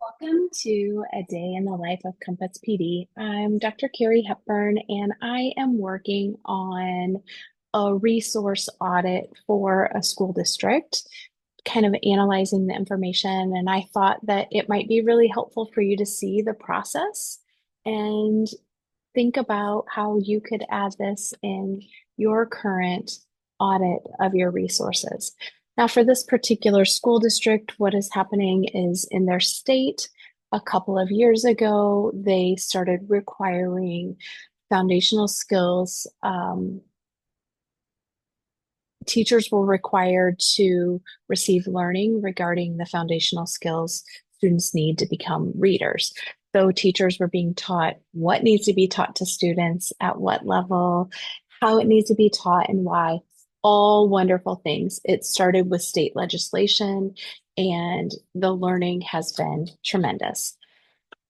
Welcome to A Day in the Life of Compass PD. I'm Dr. Carrie Hepburn, and I am working on a resource audit for a school district, kind of analyzing the information. And I thought that it might be really helpful for you to see the process and think about how you could add this in your current audit of your resources. Now, for this particular school district, what is happening is in their state, a couple of years ago, they started requiring foundational skills. Teachers were required to receive learning regarding the foundational skills students need to become readers. So teachers were being taught what needs to be taught to students at what level, how it needs to be taught, and why. All wonderful things. It started with state legislation, and the learning has been tremendous.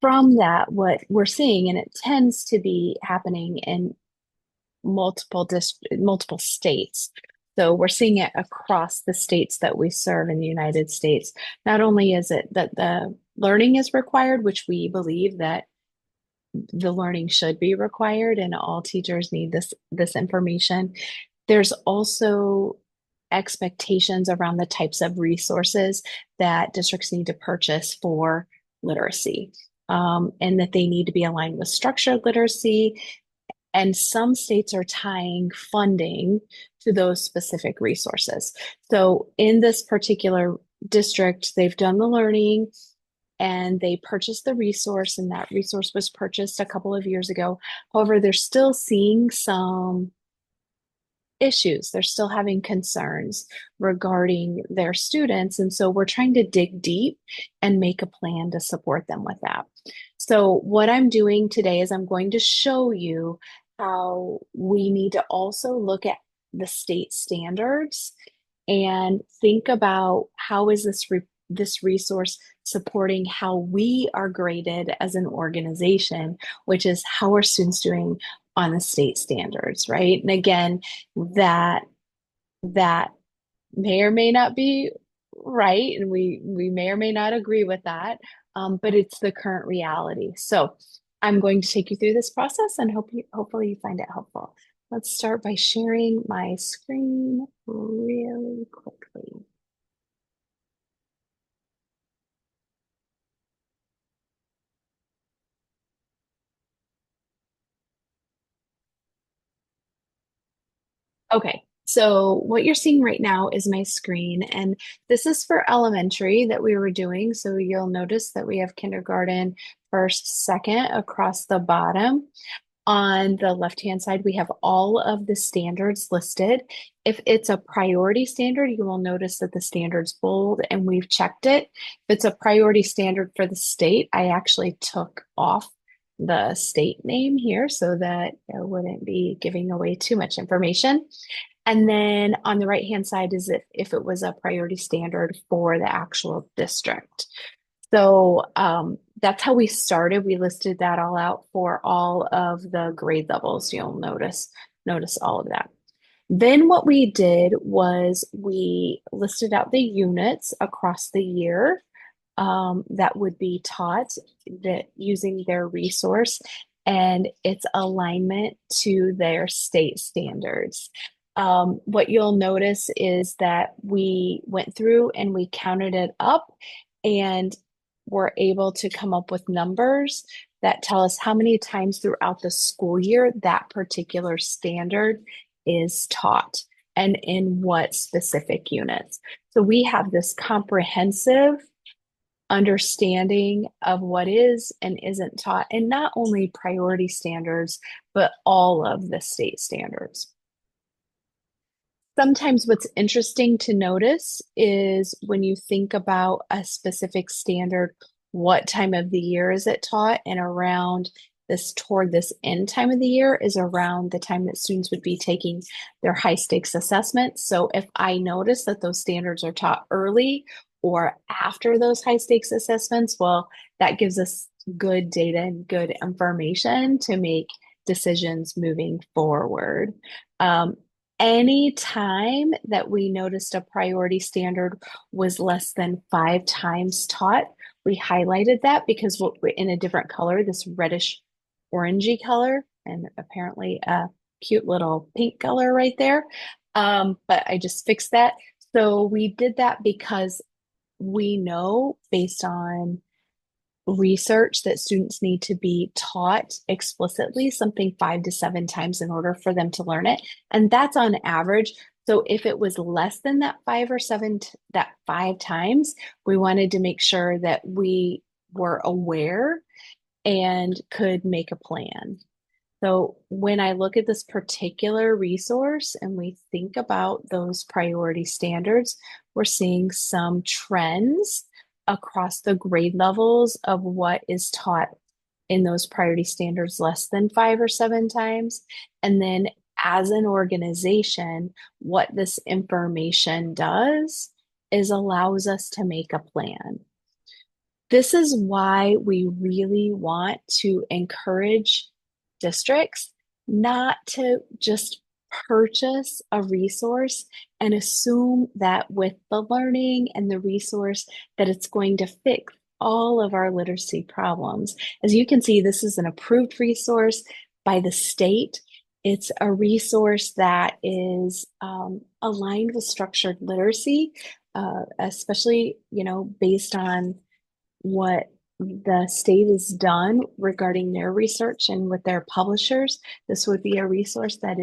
From that, what we're seeing, and it tends to be happening in multiple states. So we're seeing it across the states that we serve in the United States. Not only is it that the learning is required, which we believe that the learning should be required and all teachers need this information. There's also expectations around the types of resources that districts need to purchase for literacy, and that they need to be aligned with structured literacy. And some states are tying funding to those specific resources. So in this particular district, they've done the learning and they purchased the resource, and that resource was purchased a couple of years ago. However, they're still seeing some issues. They're still having concerns regarding their students. And so we're trying to dig deep and make a plan to support them with that. So what I'm doing today is I'm going to show you how we need to also look at the state standards and think about how is this resource supporting how we are graded as an organization, which is how are students doing on the state standards, right? And again, that that may or may not be right, and we may or may not agree with that, but it's the current reality. So I'm going to take you through this process and hopefully you find it helpful. Let's start by sharing my screen really quickly. Okay, so what you're seeing right now is my screen, and this is for elementary that we were doing. So you'll notice that we have kindergarten, first, second across the bottom. On the left-hand side, we have all of the standards listed. If it's a priority standard, you will notice that the standard's bold and we've checked it. If it's a priority standard for the state, I actually took off the state name here so that I wouldn't be giving away too much information. And then on the right-hand side is if it was a priority standard for the actual district. So that's how we started. We listed that all out for all of the grade levels. You'll notice all of that. Then what we did was we listed out the units across the year that would be taught that using their resource and its alignment to their state standards. What you'll notice is that we went through and we counted it up and were able to come up with numbers that tell us how many times throughout the school year that particular standard is taught and in what specific units. So we have this comprehensive understanding of what is and isn't taught, and not only priority standards, but all of the state standards. Sometimes what's interesting to notice is when you think about a specific standard, what time of the year is it taught? And around toward this end time of the year is around the time that students would be taking their high stakes assessments. So if I notice that those standards are taught early or after those high stakes assessments, well, that gives us good data and good information to make decisions moving forward. Any time that we noticed a priority standard was less than 5 times taught, we highlighted that because we're in a different color, this reddish orangey color, and apparently a cute little pink color right there. But I just fixed that. So we did that because we know based on research that students need to be taught explicitly something 5 to 7 times in order for them to learn it. And that's on average. So if it was less than that 5 or 7, that 5 times, we wanted to make sure that we were aware and could make a plan. So when I look at this particular resource and we think about those priority standards, we're seeing some trends across the grade levels of what is taught in those priority standards less than 5 or 7 times. And then as an organization, what this information does is allows us to make a plan. This is why we really want to encourage districts not to just purchase a resource and assume that with the learning and the resource that it's going to fix all of our literacy problems. As you can see, this is an approved resource by the state. It's a resource that is aligned with structured literacy, especially, based on what the state has done regarding their research and with their publishers. This would be a resource that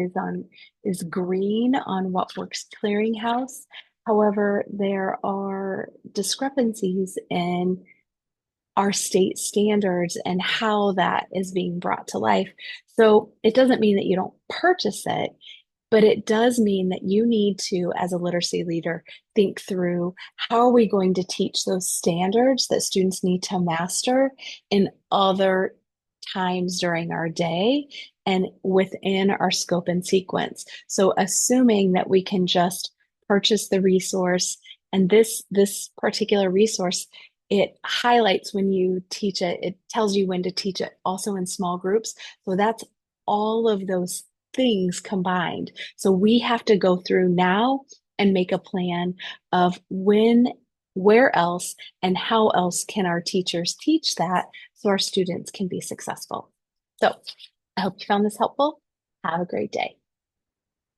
is green on What Works Clearinghouse. However, there are discrepancies in our state standards and how that is being brought to life. So it doesn't mean that you don't purchase it, but it does mean that you need to, as a literacy leader, think through how are we going to teach those standards that students need to master in other times during our day and within our scope and sequence. So assuming that we can just purchase the resource, and this particular resource, it highlights when you teach it, it tells you when to teach it also in small groups. So that's all of those things combined. So we have to go through now and make a plan of when, where else, and how else can our teachers teach that so our students can be successful. So I hope you found this helpful. Have a great day.